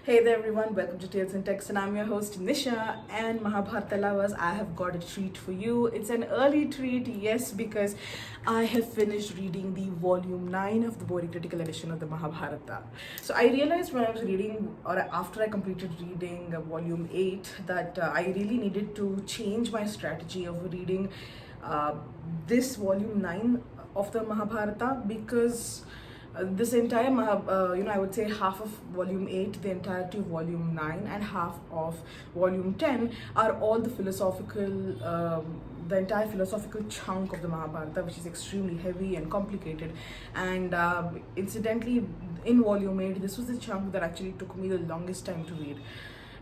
Hey there everyone, welcome to Tales in Text and I'm your host Nisha. And Mahabharata lovers, I have got a treat for you. It's an early treat, yes, because I have finished reading the volume 9 of the BORI Critical Edition of the Mahabharata. So I realized when I was reading, or after I completed reading volume 8, that I really needed to change my strategy of reading this volume 9 of the Mahabharata, because this entire I would say half of volume 8, the entirety of volume 9 and half of volume 10 are all the entire philosophical chunk of the Mahabharata, which is extremely heavy and complicated. And incidentally, in volume 8, this was the chunk that actually took me the longest time to read.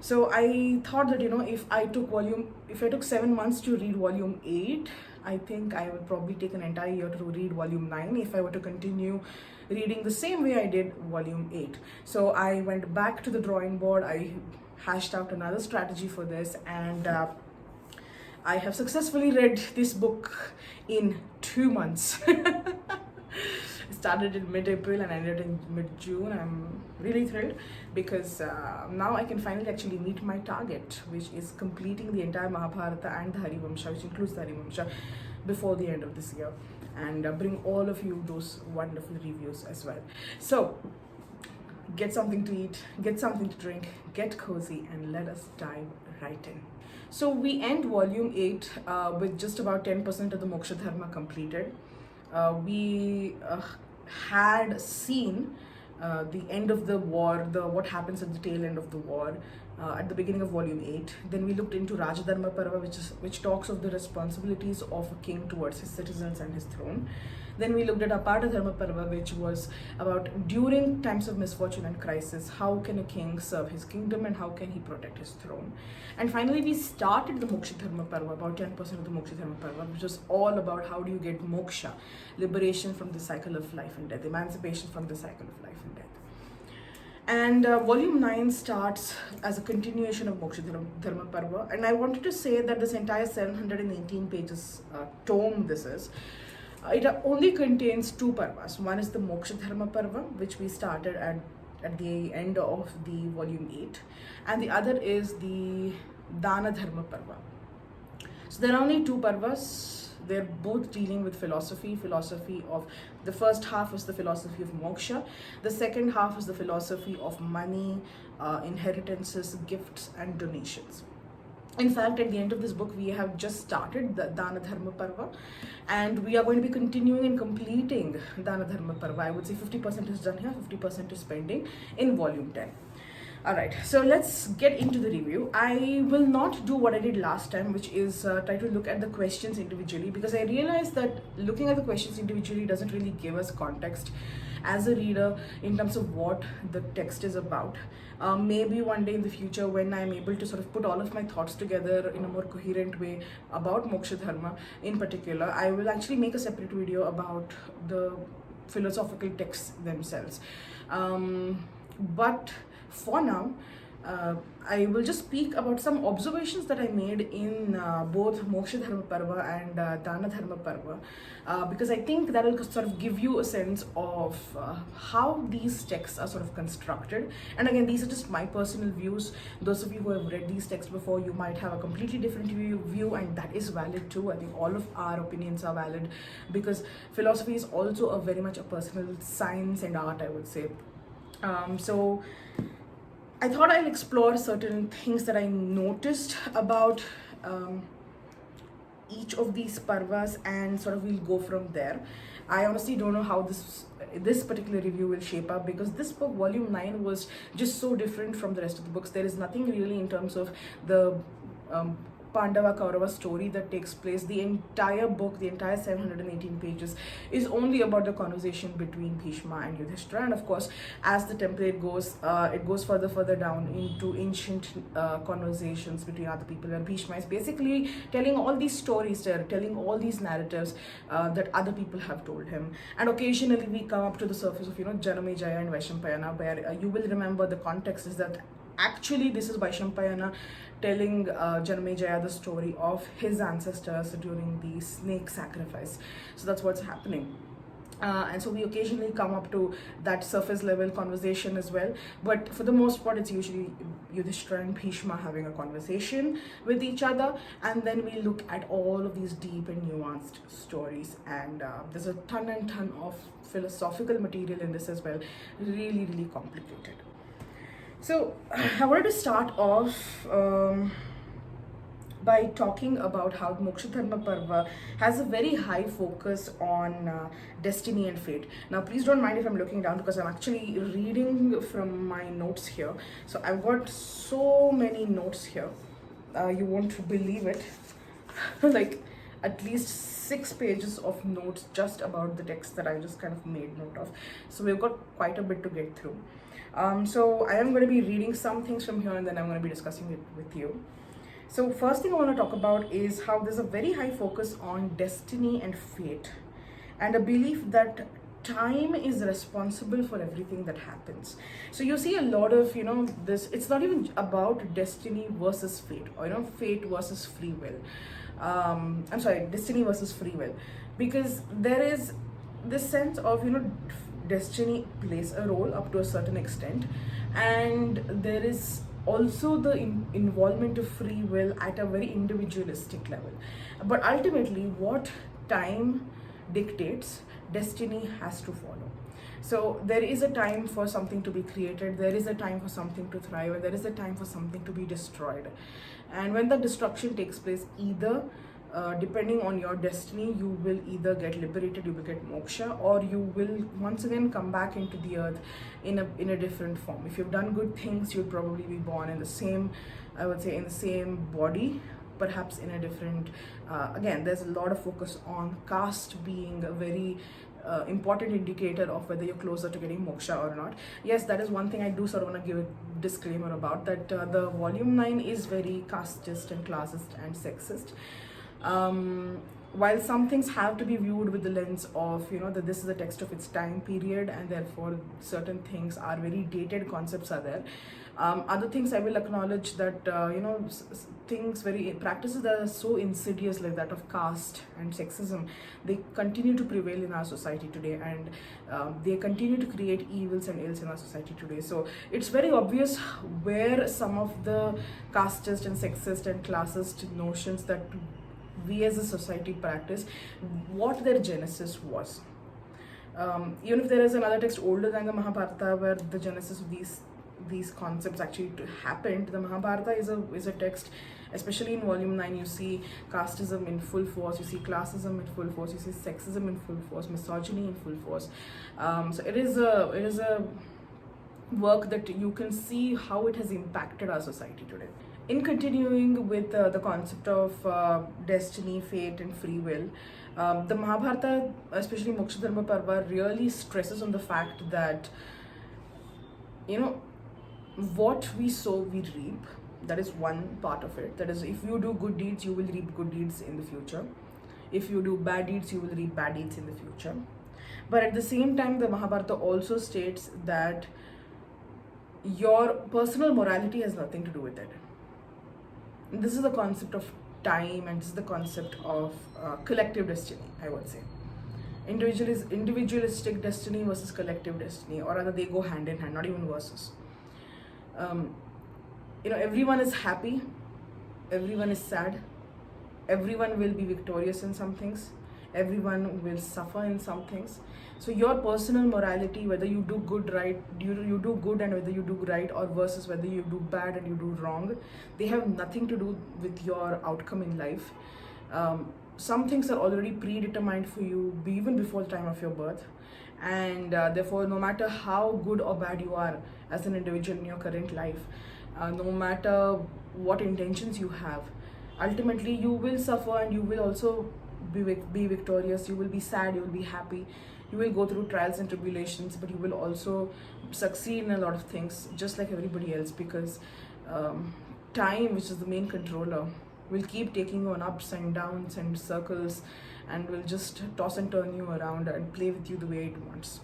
So I thought that, if I took 7 months to read volume 8, I think I would probably take an entire year to read volume 9 if I were to continue reading the same way I did volume 8. So I went back to the drawing board, I hashed out another strategy for this, and I have successfully read this book in 2 months. I started in mid-April and ended in mid-June. I'm really thrilled because now I can finally actually meet my target, which is completing the entire Mahabharata and the Harivamsha, which includes the Harivamsha, before the end of this year, and bring all of you those wonderful reviews as well. So get something to eat, get something to drink, get cozy, and let us dive right in. So we end volume 8 with just about 10% of the Moksha Dharma completed. We had seen the end of the war, what happens at the tail end of the war at the beginning of volume 8. Then we looked into Rajadharma Parva, which talks of the responsibilities of a king towards his citizens and his throne. Then we looked at Aparta Dharma Parva, which was about during times of misfortune and crisis, how can a king serve his kingdom and how can he protect his throne. And finally, we started the Moksha Dharma Parva, about 10% of the Moksha Dharma Parva, which was all about how do you get moksha, liberation from the cycle of life and death, emancipation from the cycle of life and death. And volume 9 starts as a continuation of Moksha Dharma Parva. And I wanted to say that this entire 718 pages tome this is, it only contains 2 parvas. One is the Moksha Dharma Parva, which we started at the end of the volume 8. And the other is the Dana Dharma Parva. So there are only 2 parvas. They're both dealing with philosophy of, the first half is the philosophy of moksha, the second half is the philosophy of money, inheritances, gifts and donations. In fact, at the end of this book, we have just started the Dana Dharma Parva, and we are going to be continuing and completing Dana Dharma Parva. I would say 50% is done here, 50% is pending in volume 10. Alright, so let's get into the review. I will not do what I did last time, which is try to look at the questions individually, because I realized that looking at the questions individually doesn't really give us context as a reader in terms of what the text is about. Maybe one day in the future, when I'm able to sort of put all of my thoughts together in a more coherent way about Moksha Dharma in particular, I will actually make a separate video about the philosophical texts themselves. But for now, I will just speak about some observations that I made in both Moksha Dharma Parva and Dana Dharma Parva, because I think that will sort of give you a sense of how these texts are sort of constructed. And again, these are just my personal views. Those of you who have read these texts before, you might have a completely different view, and that is valid too. I think all of our opinions are valid, because philosophy is also a very much a personal science and art, I would say. So I thought I'll explore certain things that I noticed about each of these parvas, and sort of we'll go from there. I honestly don't know how this particular review will shape up, because this book, volume 9, was just so different from the rest of the books. There is nothing really in terms of the Pandava Kaurava story that takes place. The entire book, the entire 718 pages, is only about the conversation between Bhishma and Yudhishthira. And of course, as the template goes, it goes further down into ancient conversations between other people, where Bhishma is basically telling all these stories, telling all these narratives that other people have told him. And occasionally we come up to the surface of, Janamejaya and Vaishampayana, where you will remember the context is that actually this is Vaishampayana telling Janamejaya the story of his ancestors during the snake sacrifice. So that's what's happening. And so we occasionally come up to that surface level conversation as well, but for the most part it's usually Yudhishthira and Bhishma having a conversation with each other, and then we look at all of these deep and nuanced stories, and there's a ton and ton of philosophical material in this as well, really really complicated. So I wanted to start off by talking about how Moksha Dharma Parva has a very high focus on destiny and fate. Now, please don't mind if I'm looking down, because I'm actually reading from my notes here. So I've got so many notes here. You won't believe it. Like at least 6 pages of notes just about the text that I just kind of made note of. So we've got quite a bit to get through. So I am going to be reading some things from here, and then I'm going to be discussing it with you. So first thing I want to talk about is how there's a very high focus on destiny and fate, and a belief that time is responsible for everything that happens. So you see a lot of, this, it's not even about destiny versus fate, or, fate versus free will. I'm sorry, destiny versus free will, because there is this sense of, destiny plays a role up to a certain extent, and there is also the involvement of free will at a very individualistic level. But ultimately, what time dictates, destiny has to follow. So there is a time for something to be created, there is a time for something to thrive, and there is a time for something to be destroyed. And when the destruction takes place, either depending on your destiny, you will either get liberated, you will get moksha, or you will once again come back into the earth in a different form. If you've done good things, you'll probably be born in the same, I would say, in the same body, perhaps in a different, again, there's a lot of focus on caste being a very important indicator of whether you're closer to getting moksha or not. Yes, that is one thing I do sort of want to give a disclaimer about, that the volume 9 is very casteist and classist and sexist. While some things have to be viewed with the lens of, that this is a text of its time period, and therefore certain things are very dated concepts are there. Other things I will acknowledge that, practices that are so insidious, like that of caste and sexism, they continue to prevail in our society today, and they continue to create evils and ills in our society today. So it's very obvious where some of the casteist and sexist and classist notions that we as a society practice, what their genesis was. Even if there is another text older than the Mahabharata where the genesis of these concepts actually happened, the Mahabharata is a text, especially in volume 9, you see casteism in full force, you see classism in full force, you see sexism in full force, misogyny in full force. So it is a work that you can see how it has impacted our society today. In continuing with the concept of destiny, fate, and free will, the Mahabharata, especially Moksha Dharma Parva, really stresses on the fact that, what we sow, we reap. That is one part of it. That is, if you do good deeds, you will reap good deeds in the future. If you do bad deeds, you will reap bad deeds in the future. But at the same time, the Mahabharata also states that your personal morality has nothing to do with it. This is the concept of time, and this is the concept of collective destiny, I would say. Individualistic destiny versus collective destiny, or rather they go hand in hand, not even versus. Everyone is happy, everyone is sad, everyone will be victorious in some things, everyone will suffer in some things. So your personal morality, whether you do good, right, you do good, and whether you do right, or versus whether you do bad and you do wrong, they have nothing to do with your outcome in life. Some things are already predetermined for you even before the time of your birth, and therefore no matter how good or bad you are as an individual in your current life, no matter what intentions you have, ultimately you will suffer, and you will also be victorious. You will be sad, you will be happy, you will go through trials and tribulations, but you will also succeed in a lot of things just like everybody else, because time, which is the main controller, will keep taking you on ups and downs and circles, and will just toss and turn you around and play with you the way it wants.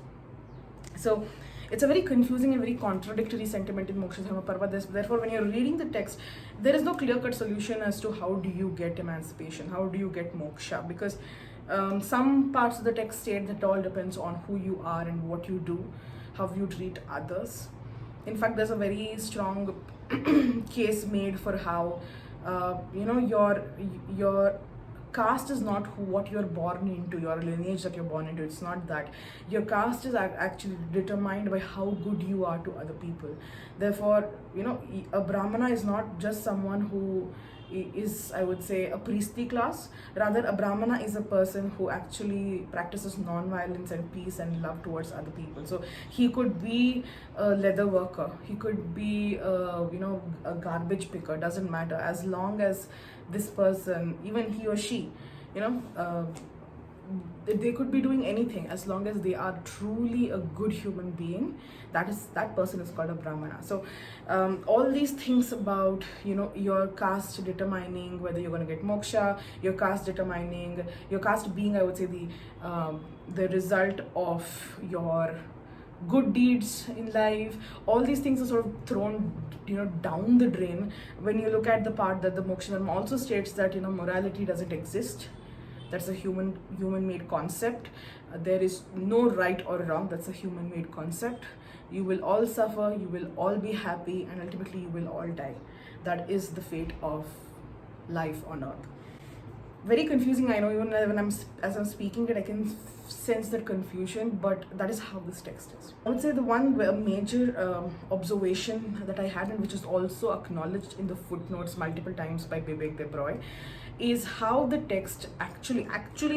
So it's a very confusing and very contradictory sentiment in Moksha Dharma Parva. Therefore, when you're reading the text, there is no clear-cut solution as to how do you get emancipation, how do you get moksha, because Some parts of the text state that it all depends on who you are and what you do, how you treat others. In fact, there's a very strong case made for how your caste is not what you're born into, your lineage that you're born into. It's not that. Your caste is actually determined by how good you are to other people. Therefore, a brahmana is not just someone who is, I would say, a priestly class. Rather, a brahmana is a person who actually practices non-violence and peace and love towards other people. So he could be a leather worker, he could be a garbage picker, doesn't matter, as long as this person, even he or she, they could be doing anything as long as they are truly a good human being. That person is called a brahmana. So all these things about your caste determining whether you're going to get moksha, your caste being, I would say, the result of your good deeds in life, all these things are sort of thrown down the drain when you look at the part that the moksha dharma also states that morality doesn't exist. That's a human made concept. There is no right or wrong. That's a human made concept. You will all suffer, you will all be happy, and ultimately you will all die. That is the fate of life on earth. Very confusing, I know. Even as I'm speaking it, I can sense that confusion, but that is how this text is. I would say the one major observation that I had, and which is also acknowledged in the footnotes multiple times by Vivek Debroy, is how the text actually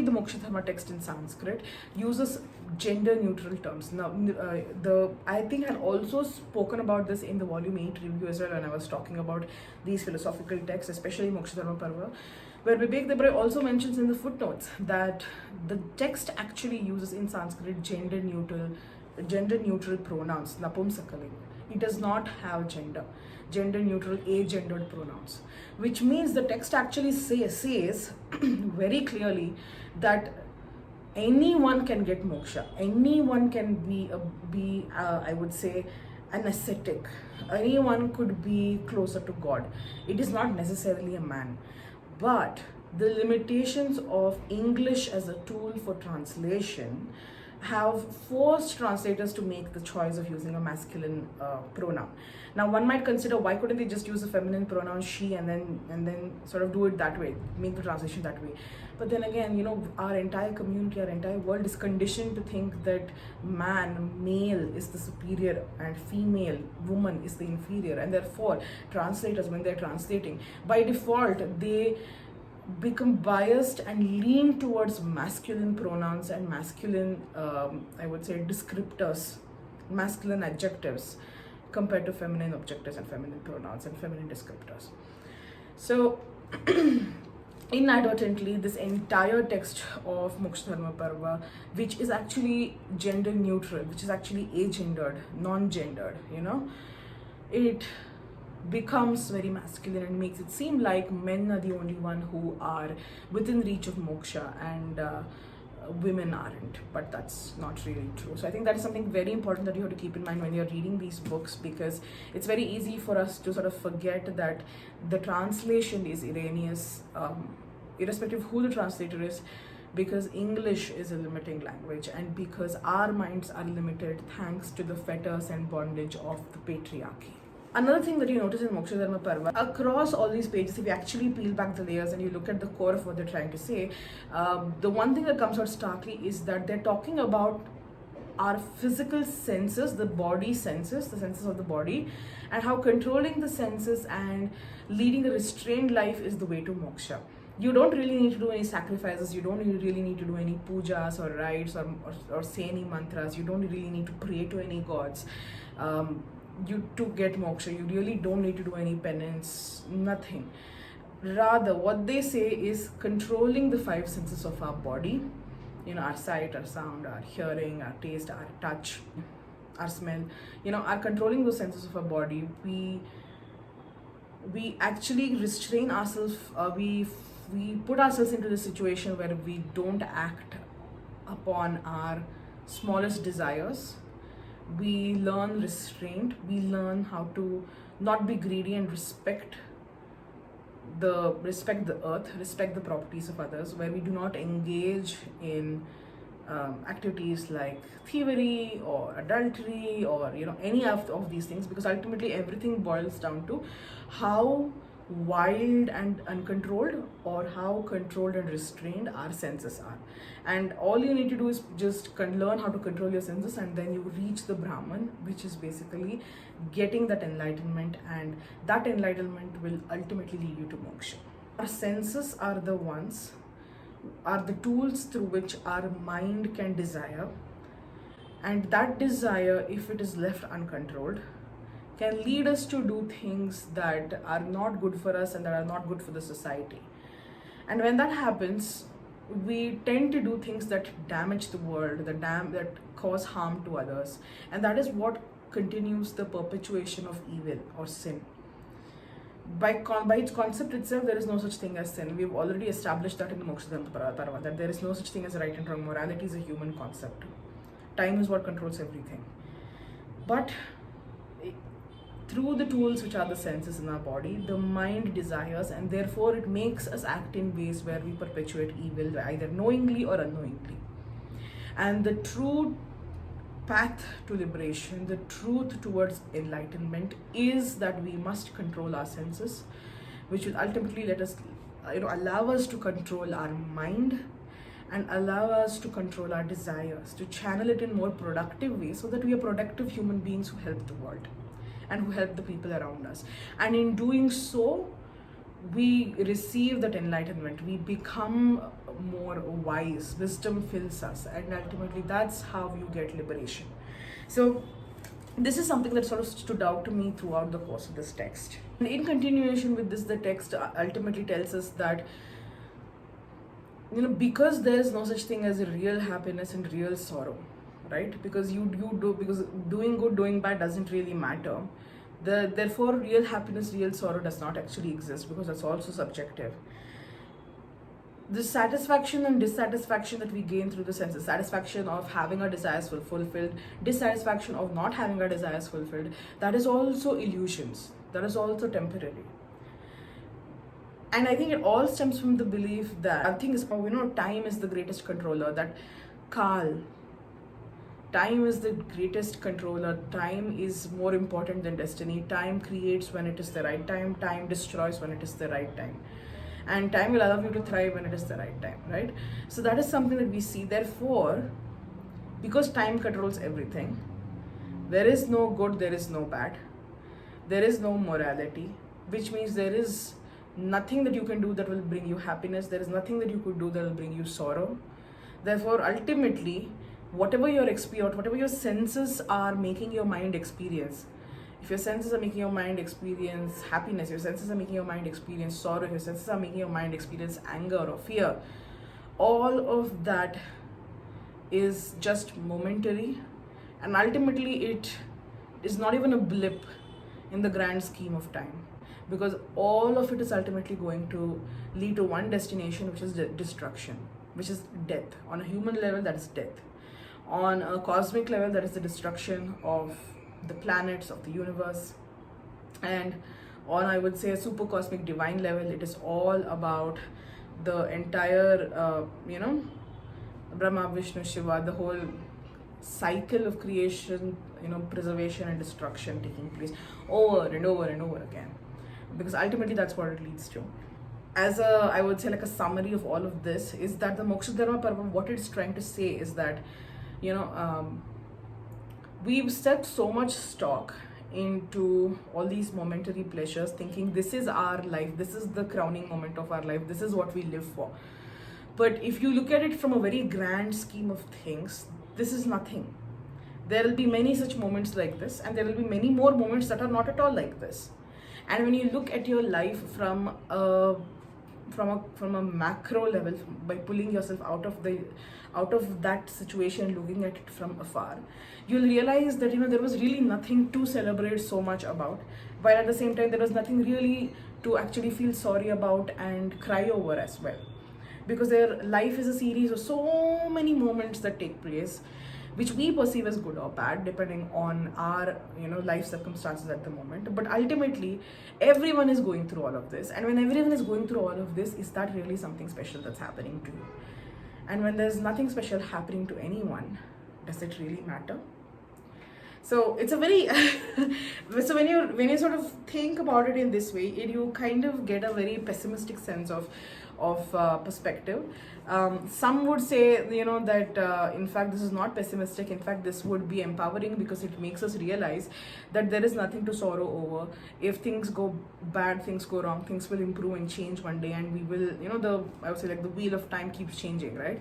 the Moksha Dharma text in Sanskrit uses gender neutral terms. Now, I think I had also spoken about this in the volume 8 review as well when I was talking about these philosophical texts, especially Moksha Dharma Parva, where Vivek Debroy also mentions in the footnotes that the text actually uses in Sanskrit gender neutral pronouns, napumsakaling. It does not have gender neutral agendered pronouns, which means the text actually says very clearly that anyone can get moksha, anyone can be I would say an ascetic, anyone could be closer to God. It is not necessarily a man. But the limitations of English as a tool for translation have forced translators to make the choice of using a masculine pronoun. Now, one might consider, why couldn't they just use a feminine pronoun she and then sort of do it that way, make the translation that way? But then again, our entire community, our entire world is conditioned to think that male is the superior and female, woman is the inferior, and therefore translators, when they're translating, by default they become biased and lean towards masculine pronouns and masculine I would say descriptors, masculine adjectives, compared to feminine objectives and feminine pronouns and feminine descriptors. So inadvertently, this entire text of Moksha Dharma Parva, which is actually gender neutral, which is actually agendered, non-gendered, it becomes very masculine and makes it seem like men are the only one who are within reach of moksha and women aren't, but that's not really true. So I think that is something very important that you have to keep in mind when you're reading these books, because it's very easy for us to sort of forget that the translation is erroneous, irrespective of who the translator is, because English is a limiting language and because our minds are limited thanks to the fetters and bondage of the patriarchy. Another thing that you notice in Moksha Dharma Parva, across all these pages, if you actually peel back the layers and you look at the core of what they're trying to say, the one thing that comes out starkly is that they're talking about our physical senses, the body senses, the senses of the body, and how controlling the senses and leading a restrained life is the way to moksha. You don't really need to do any sacrifices, you don't really need to do any pujas or rites or say any mantras, you don't really need to pray to any gods. To get moksha, you really don't need to do any penance, nothing. Rather, what they say is controlling the five senses of our body, our sight, our sound, our hearing, our taste, our touch, our smell, are controlling those senses of our body. We actually restrain ourselves, we put ourselves into the situation where we don't act upon our smallest desires. We learn restraint, we learn how to not be greedy and respect respect the earth, respect the properties of others, where we do not engage in activities like thievery or adultery or any of these things, because ultimately everything boils down to how wild and uncontrolled, or how controlled and restrained our senses are. And all you need to do is just learn how to control your senses, and then you reach the Brahman, which is basically getting that enlightenment, and that enlightenment will ultimately lead you to moksha. Our senses are the tools through which our mind can desire, and that desire, if it is left uncontrolled, can lead us to do things that are not good for us and that are not good for the society. And when that happens, we tend to do things that damage the world, that cause harm to others, and that is what continues the perpetuation of evil or sin. By its concept itself, there is no such thing as sin. We've already established that in the Moksha Dharma, that there is no such thing as right and wrong. Morality is a human concept. Time is what controls everything. But through the tools which are the senses in our body, the mind desires, and therefore it makes us act in ways where we perpetuate evil, either knowingly or unknowingly. And the true path to liberation, the truth towards enlightenment, is that we must control our senses, which will ultimately let us, allow us to control our mind and allow us to control our desires, to channel it in more productive ways, so that we are productive human beings who help the world and who help the people around us. And in doing so, we receive that enlightenment, we become more wise, wisdom fills us, and ultimately that's how you get liberation. So this is something that sort of stood out to me throughout the course of this text. And in continuation with this, the text ultimately tells us that because there is no such thing as real happiness and real sorrow, right? Because because doing good, doing bad doesn't really matter. Therefore, real happiness, real sorrow does not actually exist, because that's also subjective. The satisfaction and dissatisfaction that we gain through the senses, satisfaction of having our desires fulfilled, dissatisfaction of not having our desires fulfilled, that is also illusions, that is also temporary. And I think it all stems from the belief that, I think, time is the greatest controller, that time is the greatest controller. Time is more important than destiny. Time creates when it is the right time. Time destroys when it is the right time. And time will allow you to thrive when it is the right time, right? So that is something that we see. Therefore, because time controls everything, there is no good, there is no bad. There is no morality, which means there is nothing that you can do that will bring you happiness. There is nothing that you could do that will bring you sorrow. Therefore, ultimately, whatever your senses are making your mind experience, if your senses are making your mind experience happiness, your senses are making your mind experience sorrow, your senses are making your mind experience anger or fear, all of that is just momentary, and ultimately it is not even a blip in the grand scheme of time, because all of it is ultimately going to lead to one destination, which is destruction, which is death. On a human level, that is death. On a cosmic level, that is the destruction of the planets, of the universe. And on, I would say, a super cosmic divine level, it is all about the entire, Brahma, Vishnu, Shiva, the whole cycle of creation, preservation and destruction taking place over and over and over again. Because ultimately that's what it leads to. As I would say, like a summary of all of this, is that the Moksha Dharma Parva, what it's trying to say is that, we've set so much stock into all these momentary pleasures, thinking this is our life, this is the crowning moment of our life, this is what we live for. But if you look at it from a very grand scheme of things, this is nothing. There will be many such moments like this, and there will be many more moments that are not at all like this. And when you look at your life from a macro level, by pulling yourself out of that situation, looking at it from afar, you'll realize that there was really nothing to celebrate so much about, while at the same time there was nothing really to actually feel sorry about and cry over as well, because their life is a series of so many moments that take place, which we perceive as good or bad depending on our life circumstances at the moment. But ultimately everyone is going through all of this, and when everyone is going through all of this, is that really something special that's happening to you? And when there's nothing special happening to anyone, does it really matter? So it's a very so when you sort of think about it in this way, you kind of get a very pessimistic sense of perspective. Some would say that in fact this is not pessimistic. In fact, this would be empowering, because it makes us realize that there is nothing to sorrow over. If things go bad, things go wrong, things will improve and change one day, and we will, I would say, like, the wheel of time keeps changing, right?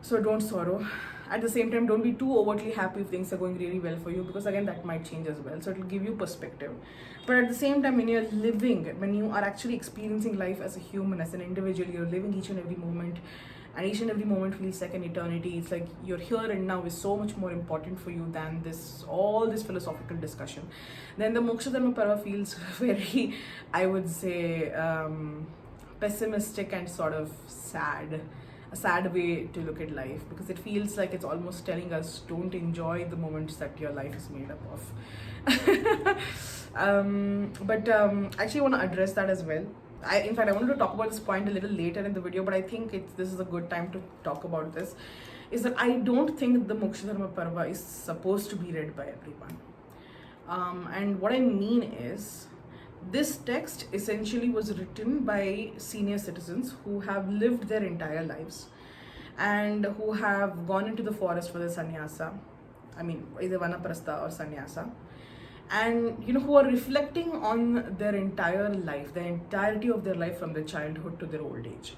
So don't sorrow. At the same time, don't be too overtly happy if things are going really well for you, because again, that might change as well. So it will give you perspective. But at the same time, when you're living, when you are actually experiencing life as a human, as an individual, you're living each and every moment, and each and every moment feels like an eternity. It's like your here and now is so much more important for you than all this philosophical discussion. Then the Moksha Dharma Parva feels very, I would say, pessimistic and sort of sad. A sad way to look at life, because it feels like it's almost telling us, don't enjoy the moments that your life is made up of. But I actually want to address that as well. In fact, I wanted to talk about this point a little later in the video, but I think this is a good time to talk about this. Is that I don't think the Moksha Dharma Parva is supposed to be read by everyone. And what I mean is, this text essentially was written by senior citizens who have lived their entire lives and who have gone into the forest for the sannyasa, either vanaprastha or sannyasa, and who are reflecting on their entire life, the entirety of their life from their childhood to their old age.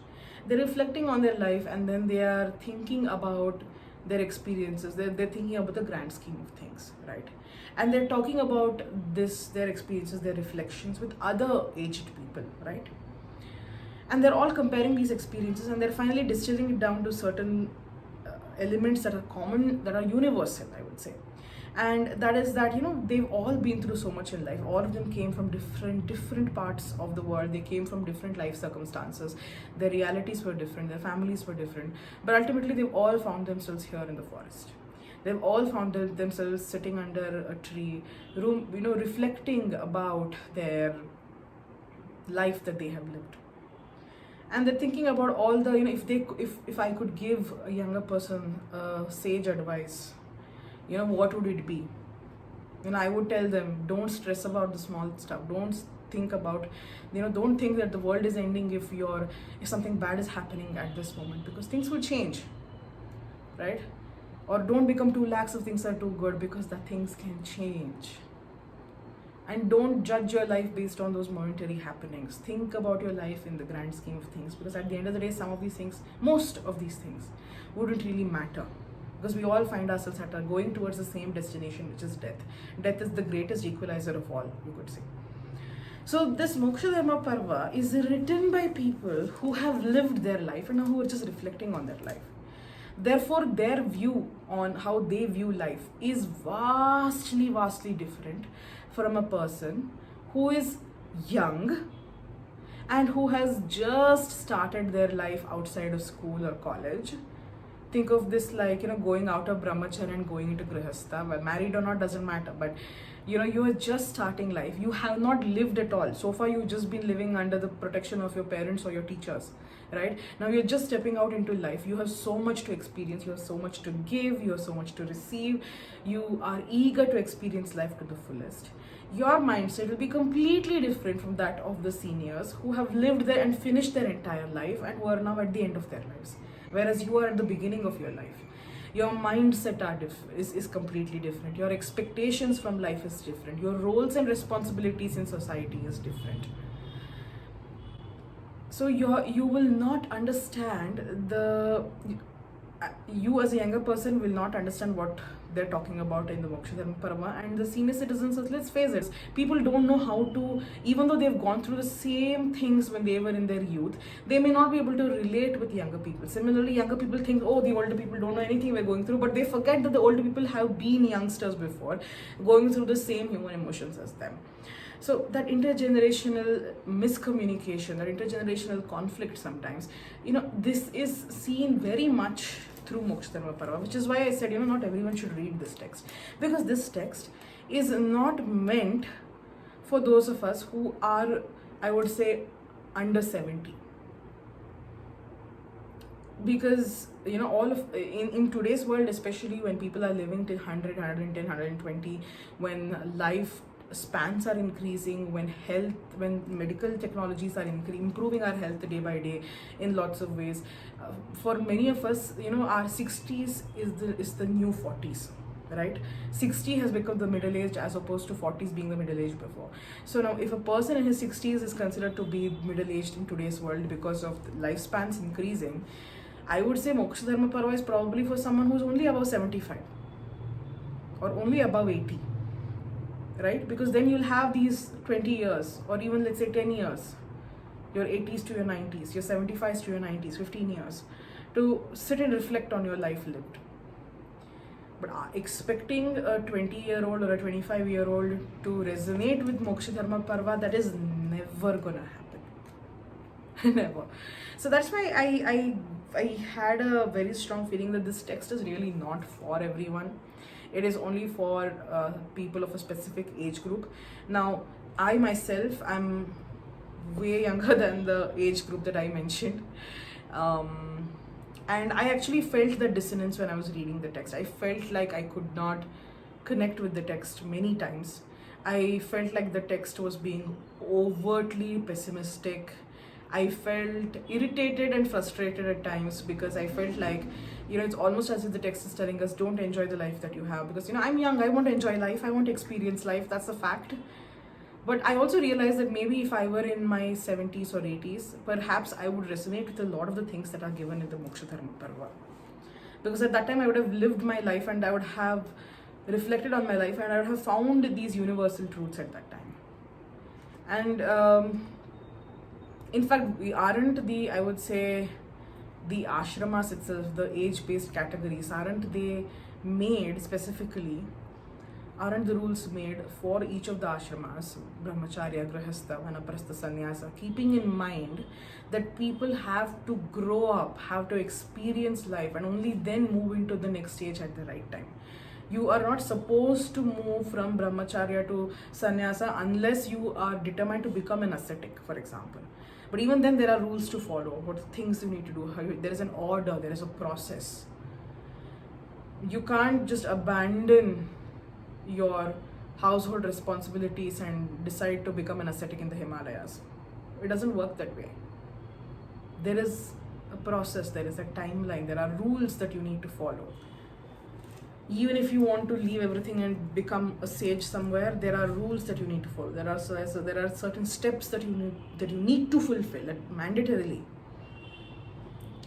They're reflecting on their life, and then they are thinking about their experiences. They're thinking about the grand scheme of things, right? And they're talking about their experiences, their reflections with other aged people, right? And they're all comparing these experiences, and they're finally distilling it down to certain elements that are common, that are universal, I would say. And that is that, they've all been through so much in life. All of them came from different parts of the world. They came from different life circumstances. Their realities were different, their families were different. But ultimately, they've all found themselves here in the forest. They've all found themselves sitting under a tree, reflecting about their life that they have lived. And they're thinking about all the, if I could give a younger person sage advice, what would it be? I would tell them, don't stress about the small stuff. Don't think about, don't think that the world is ending if something bad is happening at this moment, because things will change, right? Or don't become too lax if things are too good, because the things can change. And don't judge your life based on those momentary happenings. Think about your life in the grand scheme of things, because at the end of the day, most of these things wouldn't really matter, because we all find ourselves going towards the same destination, which is death. Death is the greatest equalizer of all, you could say. So this Moksha Dharma Parva is written by people who have lived their life and who are just reflecting on their life. Therefore, their view on how they view life is vastly different from a person who is young and who has just started their life outside of school or college. Think of this like, going out of brahmacharya and going into grihastha. Well, married or not doesn't matter, but you are just starting life. You have not lived at all. So far, you've just been living under the protection of your parents or your teachers, right? Now you're just stepping out into life. You have so much to experience. You have so much to give. You have so much to receive. You are eager to experience life to the fullest. Your mindset will be completely different from that of the seniors who have lived there and finished their entire life and who are now at the end of their lives. Whereas you are at the beginning of your life. Your mindset is completely different. Your expectations from life is different. Your roles and responsibilities in society is different. So you will not understand you as a younger person will not understand what they're talking about in the Moksha Dharma Parva, and the senior citizens, let's face it, people don't know how to, even though they've gone through the same things when they were in their youth, they may not be able to relate with younger people. Similarly, younger people think, oh, the older people don't know anything we're going through, but they forget that the older people have been youngsters before, going through the same human emotions as them. So that intergenerational miscommunication, that intergenerational conflict sometimes, this is seen very much through Moksha Dharma Parva, which is why I said, not everyone should read this text, because this text is not meant for those of us who are, I would say, under 70. Because all of in today's world, especially when people are living till 100, 110, 120, when life spans are increasing, when medical technologies are improving our health day by day in lots of ways, for many of us, our 60s is the new 40s, right? 60 has become the middle age, as opposed to 40s being the middle age before. So now, if a person in his 60s is considered to be middle aged in today's world because of the lifespans increasing, I would say Moksha Dharma Parva is probably for someone who's only above 75 or only above 80, right? Because then you'll have these 20 years, or even let's say 10 years, your 80s to your 90s, your 75s to your 90s, 15 years, to sit and reflect on your life lived. But expecting a 20-year-old or a 25-year-old to resonate with Moksha Dharma Parva, that is never gonna happen. Never. So that's why I had a very strong feeling that this text is really not for everyone. It is only for people of a specific age group. Now, I myself, I'm way younger than the age group that I mentioned. And I actually felt the dissonance when I was reading the text. I felt like I could not connect with the text many times. I felt like the text was being overtly pessimistic. I felt irritated and frustrated at times, because I felt like, it's almost as if the text is telling us, don't enjoy the life that you have. Because, I'm young, I want to enjoy life, I want to experience life, that's a fact. But I also realized that maybe if I were in my 70s or 80s, perhaps I would resonate with a lot of the things that are given in the Moksha Dharma Parva. Because at that time I would have lived my life, and I would have reflected on my life, and I would have found these universal truths at that time. And in fact, we aren't I would say, the ashramas itself, the age-based categories, aren't they made specifically, aren't the rules made for each of the ashramas, brahmacharya, grahastha, vanaprastha, sannyasa, keeping in mind that people have to grow up, have to experience life, and only then move into the next stage at the right time. You are not supposed to move from brahmacharya to sannyasa unless you are determined to become an ascetic, for example. But even then, there are rules to follow, what things you need to do. There is an order, there is a process. You can't just abandon your household responsibilities and decide to become an ascetic in the Himalayas. It doesn't work that way. There is a process, there is a timeline, there are rules that you need to follow. Even if you want to leave everything and become a sage somewhere, there are rules that you need to follow. There are certain steps that you need to fulfill, that mandatorily.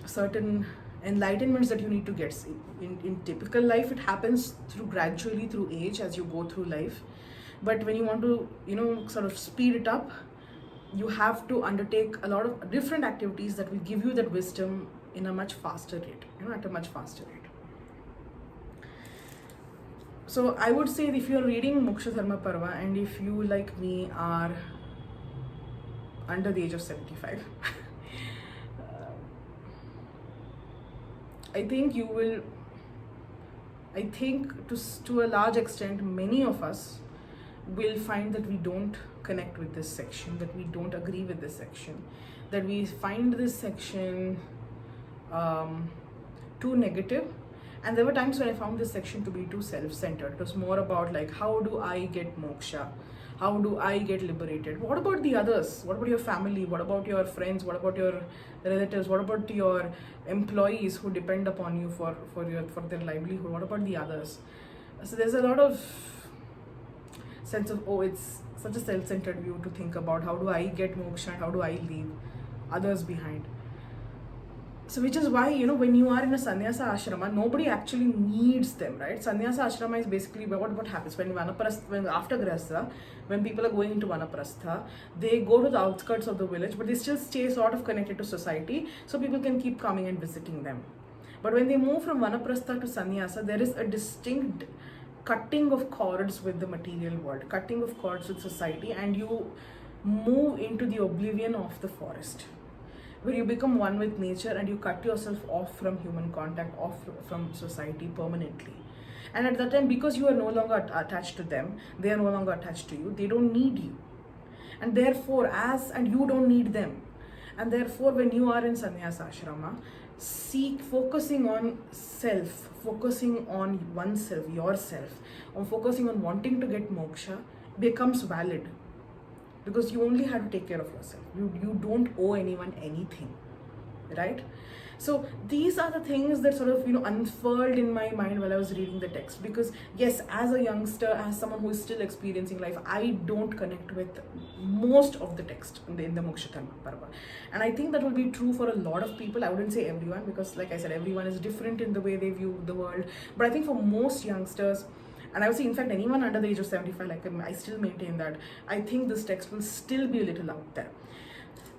Certain enlightenments that you need to get. In typical life, it happens gradually through age, as you go through life. But when you want to, sort of speed it up, you have to undertake a lot of different activities that will give you that wisdom in a much faster rate, at a much faster rate. So I would say, if you're reading Moksha Dharma Parva, and if you, like me, are under the age of 75, I think you will, to a large extent, many of us will find that we don't connect with this section, that we don't agree with this section, that we find this section too negative. And there were times when I found this section to be too self-centered. It was more about, like, how do I get moksha? How do I get liberated? What about the others? What about your family? What about your friends? What about your relatives? What about your employees who depend upon you for their livelihood? What about the others? So there's a lot of sense of, it's such a self-centered view to think about, how do I get moksha? How do I leave others behind? So which is why, when you are in a sannyasa ashrama, nobody actually needs them, right? Sannyasa ashrama is basically what happens when after grahastha, when people are going into vanaprastha, they go to the outskirts of the village, but they still stay sort of connected to society, so people can keep coming and visiting them. But when they move from vanaprastha to sannyasa, there is a distinct cutting of cords with the material world, cutting of cords with society, and you move into the oblivion of the forest. where you become one with nature and you cut yourself off from human contact, off from society permanently. And at that time, because you are no longer attached to them, they are no longer attached to you, they don't need you. And therefore, and you don't need them. And therefore, when you are in sannyasa ashrama, focusing on self, focusing on oneself, yourself, on focusing on wanting to get moksha becomes valid, because you only have to take care of yourself. You don't owe anyone anything, right? So these are the things that sort of unfurled in my mind while I was reading the text, because yes, as a youngster, as someone who is still experiencing life, I don't connect with most of the text in the Moksha Dharma Parva, and I think that will be true for a lot of people. I wouldn't say everyone, because like I said, everyone is different in the way they view the world, but I think for most youngsters, and I would say, in fact, anyone under the age of 75, like I still maintain that I think this text will still be a little out there.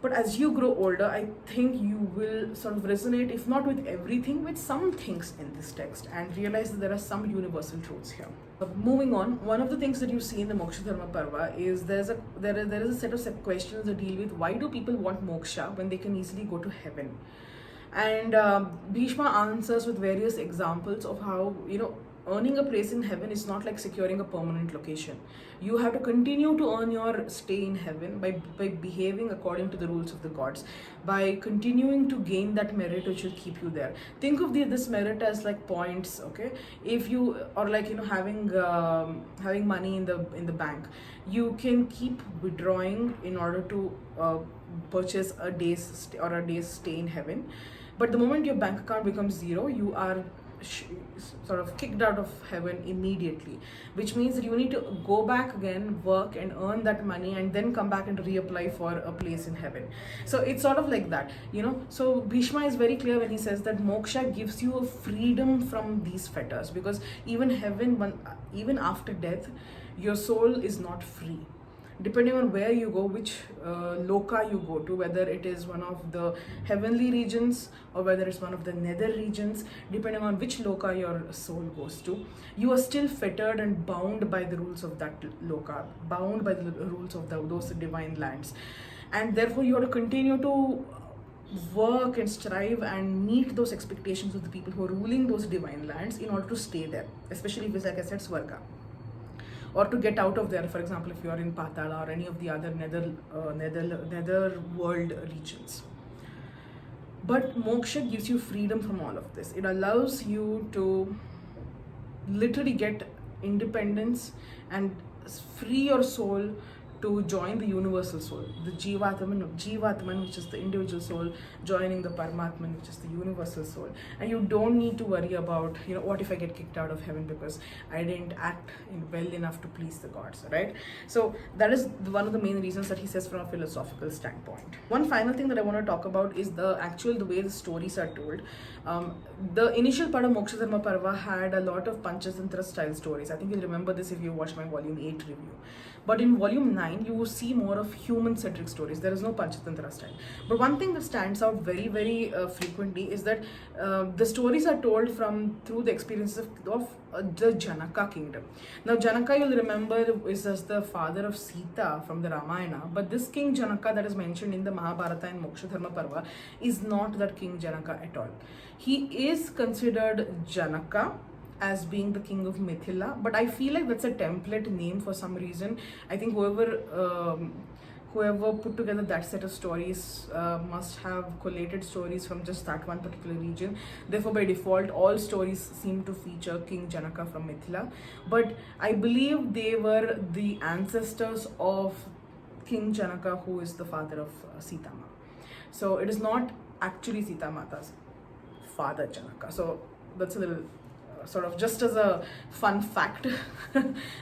But as you grow older, I think you will sort of resonate, if not with everything, with some things in this text, and realize that there are some universal truths here. Moving on, one of the things that you see in the Moksha Dharma Parva is there is a set of questions that deal with why do people want moksha when they can easily go to heaven. And Bhishma answers with various examples of how, earning a place in heaven is not like securing a permanent location. You have to continue to earn your stay in heaven by behaving according to the rules of the gods, by continuing to gain that merit which will keep you there. Think of this merit as like points, okay? If you, or like, having money in the bank, you can keep withdrawing in order to purchase a day's stay in heaven. But the moment your bank account becomes zero, you are sort of kicked out of heaven immediately, which means that you need to go back again, work and earn that money, and then come back and reapply for a place in heaven. So it's sort of like that, So Bhishma is very clear when he says that moksha gives you a freedom from these fetters, because even even after death, your soul is not free. Depending on where you go, which loka you go to, whether it is one of the heavenly regions or whether it's one of the nether regions, depending on which loka your soul goes to, you are still fettered and bound by the rules of that loka, bound by the rules of those divine lands. And therefore you have to continue to work and strive and meet those expectations of the people who are ruling those divine lands in order to stay there, especially if it's, like I said, Swarga. Or to get out of there, for example, if you are in Patala or any of the other nether world regions. But moksha gives you freedom from all of this. It allows you to literally get independence and free your soul to join the universal soul, the Jivatman, which is the individual soul, joining the Paramatman, which is the universal soul. And you don't need to worry about, what if I get kicked out of heaven because I didn't act well enough to please the gods, right? So that is one of the main reasons that he says from a philosophical standpoint. One final thing that I want to talk about is the way the stories are told. The initial part of Moksha Dharma Parva had a lot of Panchatantra style stories. I think you'll remember this if you watched my volume 8 review. But in volume 9, you will see more of human-centric stories. There is no Panchatantra style. But one thing that stands out very, very frequently is that the stories are told through the experiences of the Janaka kingdom. Now, Janaka, you'll remember, is as the father of Sita from the Ramayana. But this King Janaka that is mentioned in the Mahabharata and Moksha Dharma Parva is not that King Janaka at all. He is considered Janaka as being the king of Mithila, but I feel like that's a template name for some reason. I think whoever put together that set of stories must have collated stories from just that one particular region. Therefore, by default, all stories seem to feature King Janaka from Mithila. But I believe they were the ancestors of King Janaka, who is the father of Sita Ma. So it is not actually Sita Mata's father, Janaka. So that's a little sort of just as a fun fact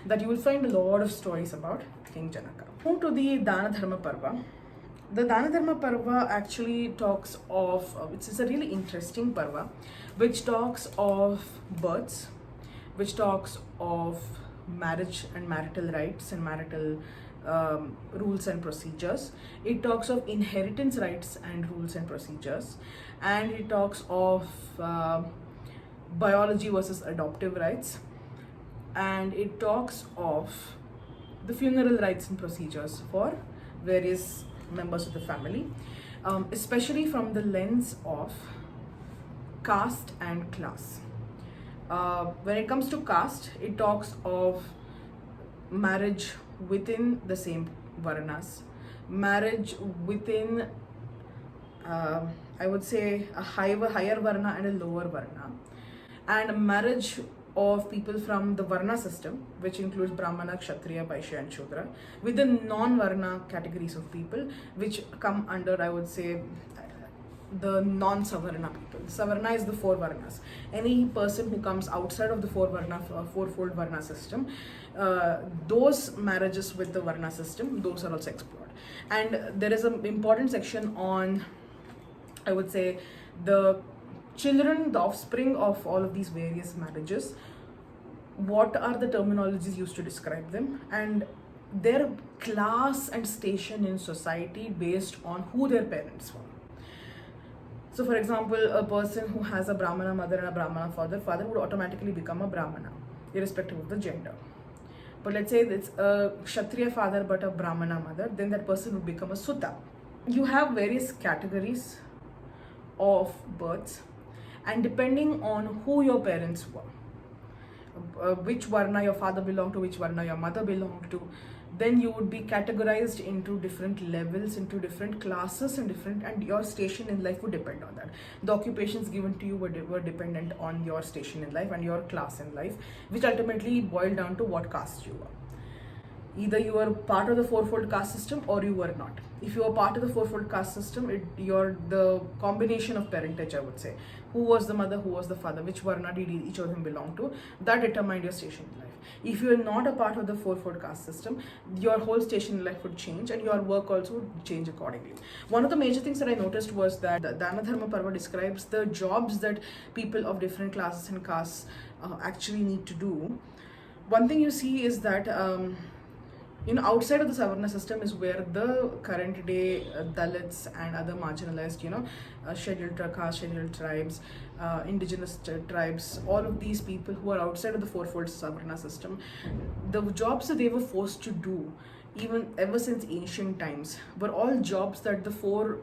that you will find a lot of stories about King Janaka. Move to the Dana Dharma Parva. The Dana Dharma Parva actually talks of, it's a really interesting Parva, which talks of births, which talks of marriage and marital rights and marital rules and procedures. It talks of inheritance rights and rules and procedures. And it talks of biology versus adoptive rights, and it talks of the funeral rights and procedures for various members of the family. especially from the lens of caste and class. When it comes to caste, it talks of marriage within the same varnas, marriage within, I would say, a higher varna and a lower varna, and marriage of people from the varna system, which includes Brahmana, Kshatriya, Vaishya, and Shudra, with the non-varna categories of people, which come under, I would say, the non-Savarna people. Savarna is the four Varnas. Any person who comes outside of the fourfold Varna system, those marriages with the Varna system, those are also explored. And there is an important section on, I would say, the children, the offspring of all of these various marriages. What are the terminologies used to describe them, and their class and station in society based on who their parents were. So for example, a person who has a Brahmana mother and a Brahmana father would automatically become a Brahmana, irrespective of the gender. But let's say it's a Kshatriya father but a Brahmana mother, then that person would become a Sutta. You have various categories of births, and depending on who your parents were, which Varna your father belonged to, which Varna your mother belonged to, then you would be categorized into different levels, into different classes, and your station in life would depend on that. The occupations given to you were dependent on your station in life and your class in life, which ultimately boiled down to what caste you were. Either you were part of the fourfold caste system or you were not. If you were part of the fourfold caste system, you're the combination of parentage, I would say. Who was the mother, who was the father, which Varna did each of them belong to, that determined your station in life. If you are not a part of the fourfold caste system, your whole station in life would change and your work also would change accordingly. One of the major things that I noticed was that the Dana Dharma Parva describes the jobs that people of different classes and castes actually need to do. One thing you see is that outside of the Savarna system is where the current day Dalits and other marginalized, scheduled castes, scheduled tribes, indigenous tribes, all of these people who are outside of the fourfold Savarna system, the jobs that they were forced to do, even ever since ancient times, were all jobs that the four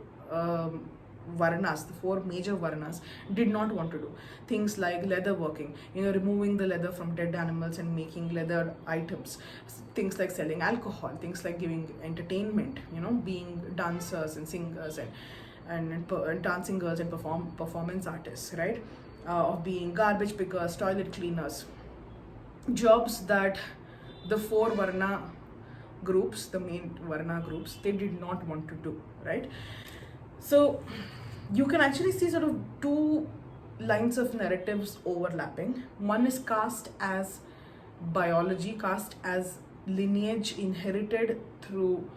Varnas, the four major Varnas, did not want to do. Things like leather working, removing the leather from dead animals and making leather items. Things like selling alcohol, things like giving entertainment, being dancers and singers and dancing girls and performance artists, right? Of being garbage pickers, toilet cleaners. Jobs that the four Varna groups, the main Varna groups, they did not want to do, right? So you can actually see sort of two lines of narratives overlapping. One is caste as biology, caste as lineage inherited through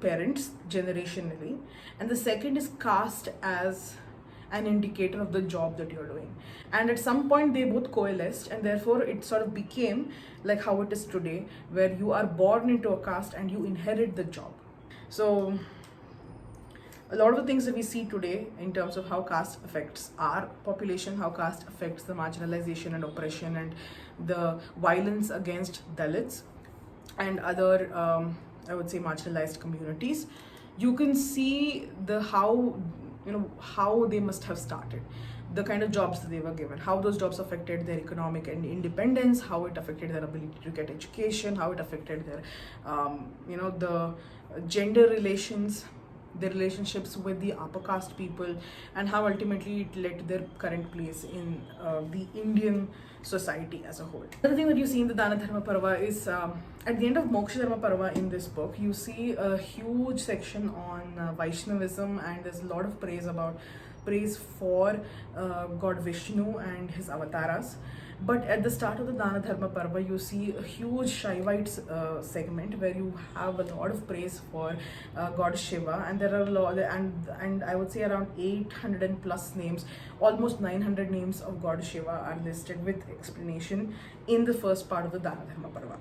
parents generationally, and the second is caste as an indicator of the job that you're doing. And at some point they both coalesced, and therefore it sort of became like how it is today, where you are born into a caste and you inherit the job. So a lot of the things that we see today in terms of how caste affects our population, how caste affects the marginalization and oppression and the violence against Dalits and other, I would say, marginalized communities, you can see how they must have started, the kind of jobs that they were given, how those jobs affected their economic and independence, how it affected their ability to get education, how it affected their, the gender relations, their relationships with the upper caste people, and how ultimately it led to their current place in the Indian society as a whole. Another thing that you see in the Dana Dharma Parva is at the end of Moksha Dharma Parva in this book, you see a huge section on Vaishnavism, and there's a lot of praise for God Vishnu and his avatars. But at the start of the Dana Dharma Parva, you see a huge Shaivite segment where you have a lot of praise for God Shiva, and there are a lot, and I would say around 800 and plus names, almost 900 names of God Shiva are listed with explanation in the first part of the Dana Dharma Parva.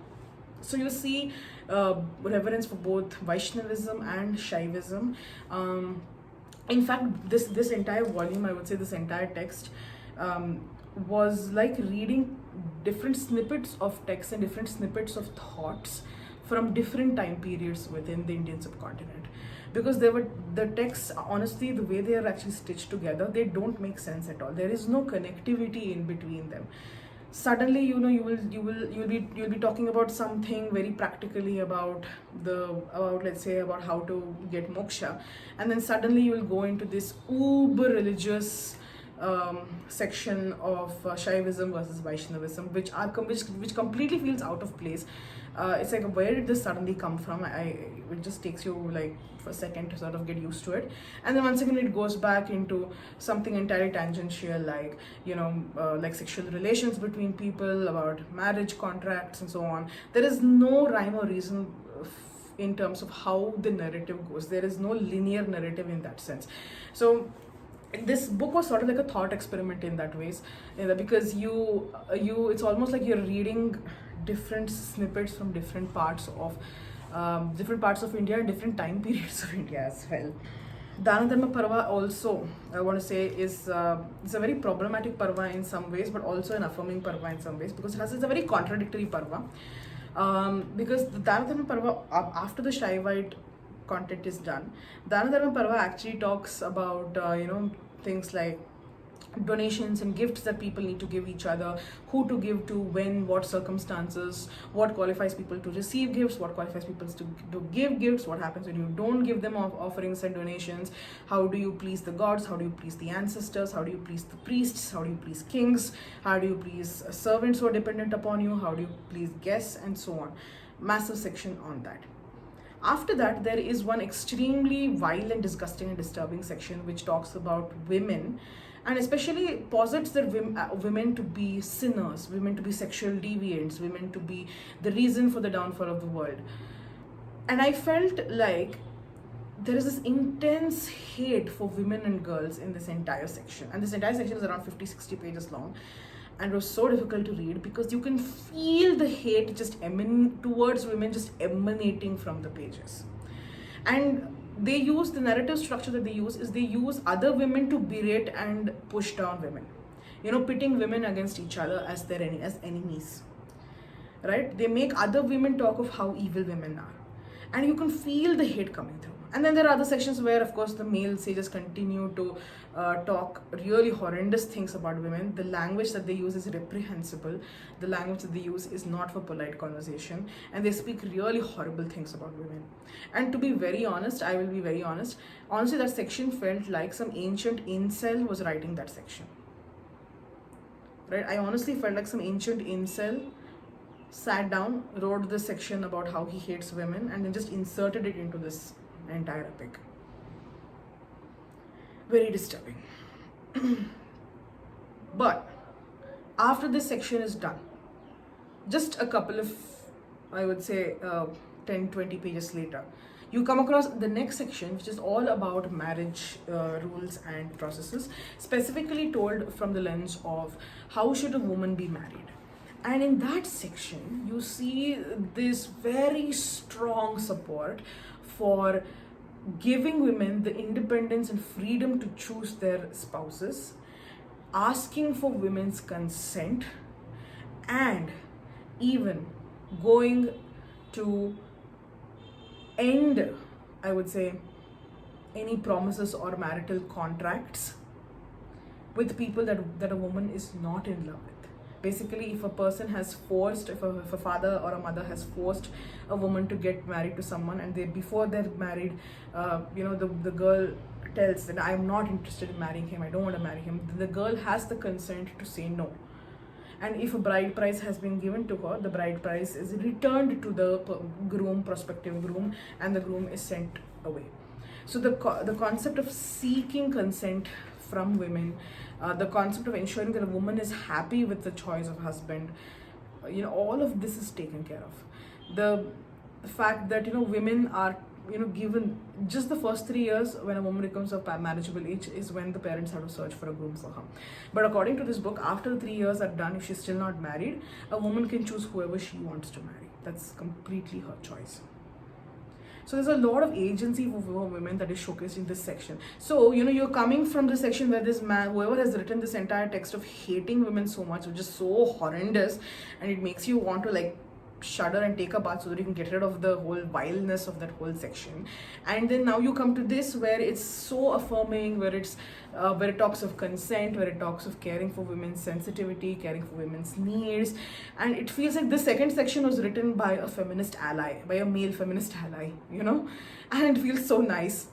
So you see reverence for both Vaishnavism and Shaivism. In fact, this entire volume, I would say this entire text, was like reading different snippets of text and different snippets of thoughts from different time periods within the Indian subcontinent. Because there were the texts, honestly, the way they are actually stitched together, they don't make sense at all. There is no connectivity in between them. Suddenly, you'll be talking about something very practically about let's say about how to get moksha, and then suddenly you will go into this uber religious section of Shaivism versus Vaishnavism, which completely feels out of place. It's like, where did this suddenly come from? It just takes you like for a second to sort of get used to it, and then once again it goes back into something entirely tangential, like like sexual relations between people, about marriage contracts and so on. There is no rhyme or reason in terms of how the narrative goes. There is no linear narrative in that sense. So this book was sort of like a thought experiment in that ways, because it's almost like you're reading different snippets from different parts of India and different time periods of India as well. Dana Dharma Parva also, I want to say, is it's a very problematic parva in some ways, but also an affirming parva in some ways, because it's a very contradictory parva. Because the Dana Dharma Parva, after the Shaivite content is done, Dana Dharma Parva actually talks about things like donations and gifts that people need to give each other, who to give to, when, what circumstances, what qualifies people to receive gifts, what qualifies people to give gifts, what happens when you don't give them offerings and donations, how do you please the gods, how do you please the ancestors, how do you please the priests, how do you please kings, how do you please servants who are dependent upon you, how do you please guests, and so on. Massive section on that. After that, there is one extremely vile and disgusting and disturbing section which talks about women, and especially posits that women to be sinners, women to be sexual deviants, women to be the reason for the downfall of the world. And I felt like there is this intense hate for women and girls in this entire section. And this entire section is around 50-60 pages long. And it was so difficult to read because you can feel the hate just towards women just emanating from the pages. And they use the narrative structure that they use other women to berate and push down women, pitting women against each other as as enemies, right? They make other women talk of how evil women are, and you can feel the hate coming through. And then there are other sections where, of course, the male sages continue to talk really horrendous things about women. The language that they use is reprehensible. The language that they use is not for polite conversation. And they speak really horrible things about women. And to be very honest, I will be very honest, honestly, that section felt like some ancient incel was writing that section. Right? I honestly felt like some ancient incel sat down, wrote this section about how he hates women, and then just inserted it into this entire epic. Very disturbing. But after this section is done, just a couple of, I would say, 10-20 pages later, you come across the next section, which is all about marriage rules and processes, specifically told from the lens of how should a woman be married. And in that section, you see this very strong support for giving women the independence and freedom to choose their spouses, asking for women's consent, and even going to end, I would say, any promises or marital contracts with people that a woman is not in love with. Basically, if a person has forced, if a father or a mother has forced a woman to get married to someone, and before they're married, the girl tells that I am not interested in marrying him, I don't want to marry him, the girl has the consent to say no. And if a bride price has been given to her, the bride price is returned to the prospective groom, and the groom is sent away. So the concept of seeking consent from women, the concept of ensuring that a woman is happy with the choice of husband, all of this is taken care of. The fact that women are given just the first 3 years when a woman becomes of marriageable age is when the parents have to search for a groom for her. But according to this book, after the 3 years are done, if she's still not married, a woman can choose whoever she wants to marry. That's completely her choice. So there's a lot of agency for women that is showcased in this section. So, you're coming from the section where this man, whoever has written this entire text of hating women so much, which is so horrendous, and it makes you want to shudder and take a bath so that you can get rid of the whole vileness of that whole section. And then now you come to this, where it's so affirming, where it talks of consent, where it talks of caring for women's sensitivity, caring for women's needs. And it feels like the second section was written by a feminist ally, by a male feminist ally, and it feels so nice.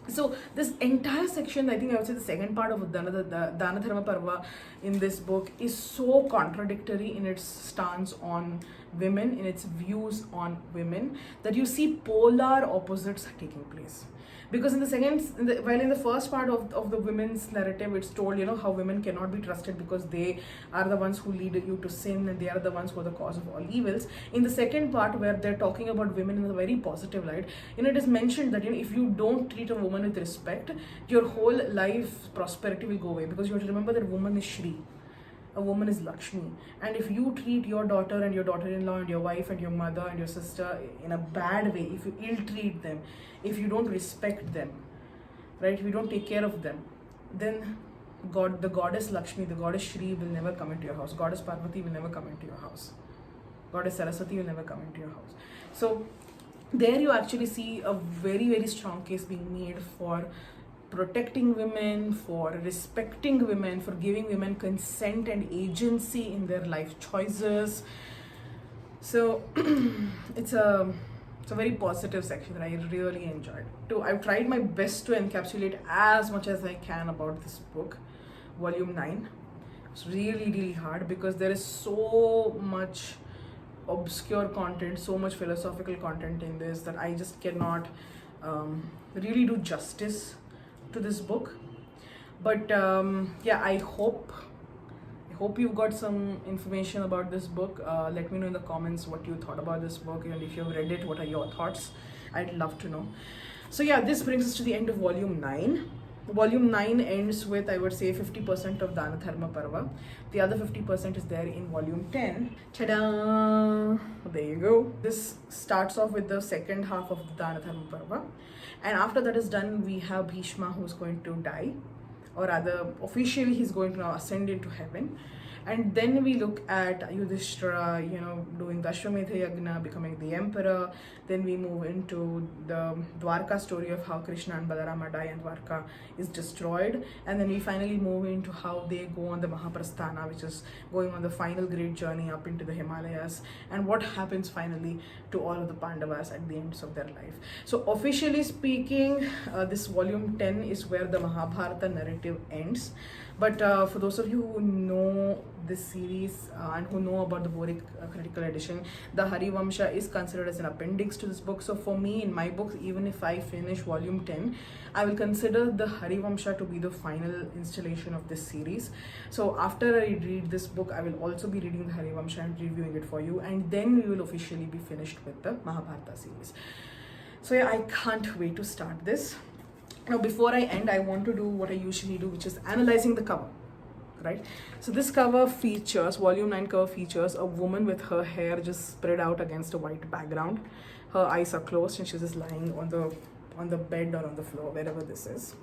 So this entire section, I think I would say the second part of Dana Dharma Parva in this book is so contradictory in its stance on women, in its views on women, that you see polar opposites taking place. Because in the first part of the women's narrative, it's told, how women cannot be trusted because they are the ones who lead you to sin, and they are the ones who are the cause of all evils. In the second part, where they're talking about women in a very positive light, it is mentioned that, if you don't treat a woman with respect, your whole life prosperity will go away, because you have to remember that woman is Shri. A woman is Lakshmi, and if you treat your daughter and your daughter-in-law and your wife and your mother and your sister in a bad way, if you ill-treat them, if you don't respect them, right, if you don't take care of them, then the goddess Lakshmi, the goddess Shri will never come into your house. Goddess Parvati will never come into your house. Goddess Saraswati will never come into your house. So there you actually see a very, very strong case being made for protecting women, for respecting women, for giving women consent and agency in their life choices. So it's a very positive section that I really enjoyed. I've tried my best to encapsulate as much as I can about this book, volume 9. It's really, really hard because there is so much obscure content, so much philosophical content in this that I just cannot really do justice to this book. But I hope you got some information about this book. Let me know in the comments what you thought about this book, and if you've read it, what are your thoughts? I'd love to know. So yeah, this brings us to the end of volume 9. Volume 9 ends with, I would say, 50% of Dana Dharma Parva. The other 50% is there in volume 10. Ta-da! There you go. This starts off with the second half of the Dana Dharma Parva. And after that is done, we have Bhishma, who's going to die. Or rather, officially he's going to now ascend into heaven. And then we look at Yudhishthira, doing the Ashwamedha Yagna, becoming the emperor. Then we move into the Dwarka story of how Krishna and Balarama die and Dwarka is destroyed. And then we finally move into how they go on the Mahaprasthana, which is going on the final great journey up into the Himalayas, and what happens finally to all of the Pandavas at the ends of their life. So officially speaking, this volume 10 is where the Mahabharata narrative ends. But for those of you who know this series and who know about the BORI Critical Edition, the Harivamsha is considered as an appendix to this book. So for me, in my book, even if I finish volume 10, I will consider the Harivamsha to be the final installation of this series. So after I read this book, I will also be reading the Harivamsha and reviewing it for you, and then we will officially be finished with the Mahabharata series. So yeah, I can't wait to start this. Now, before I end, I want to do what I usually do, which is analyzing the cover, right? So this cover features, volume 9 cover features a woman with her hair just spread out against a white background. Her eyes are closed and she's just lying on the bed or on the floor, wherever this is.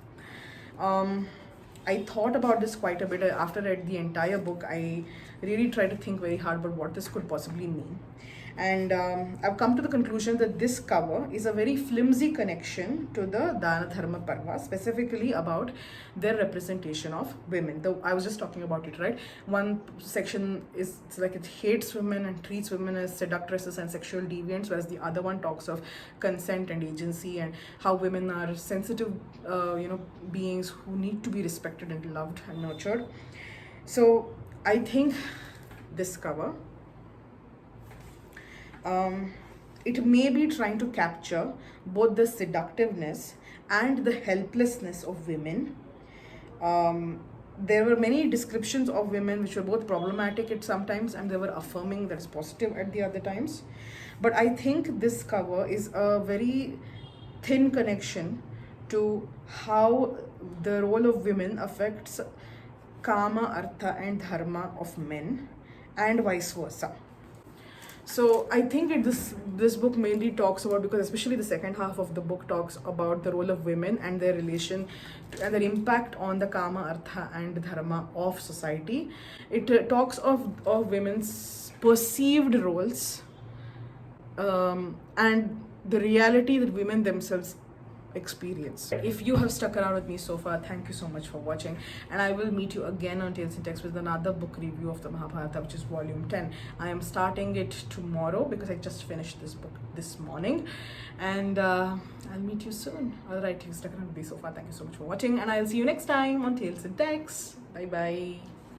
I thought about this quite a bit. After I read the entire book, I really tried to think very hard about what this could possibly mean. And I've come to the conclusion that this cover is a very flimsy connection to the Dana Dharma Parva, specifically about their representation of women. I was just talking about it, right? One section is like it hates women and treats women as seductresses and sexual deviants, whereas the other one talks of consent and agency and how women are sensitive, beings who need to be respected and loved and nurtured. So I think this cover, it may be trying to capture both the seductiveness and the helplessness of women. There were many descriptions of women which were both problematic at some times, and they were affirming, that's positive at the other times. But I think this cover is a very thin connection to how the role of women affects Kama, Artha and Dharma of men, and vice versa. So I think this book mainly talks about, because especially the second half of the book talks about the role of women and their relation and their impact on the Kama, Artha and Dharma of society. It talks of women's perceived roles and the reality that women themselves experience. If you have stuck around with me so far, thank you so much for watching, and I will meet you again on Tales in Text with another book review of the Mahabharata, which is volume 10. I am starting it tomorrow because I just finished this book this morning, and I'll meet you soon. Alright, you've stuck around with me so far, thank you so much for watching, and I'll see you next time on Tales in Text. Bye bye.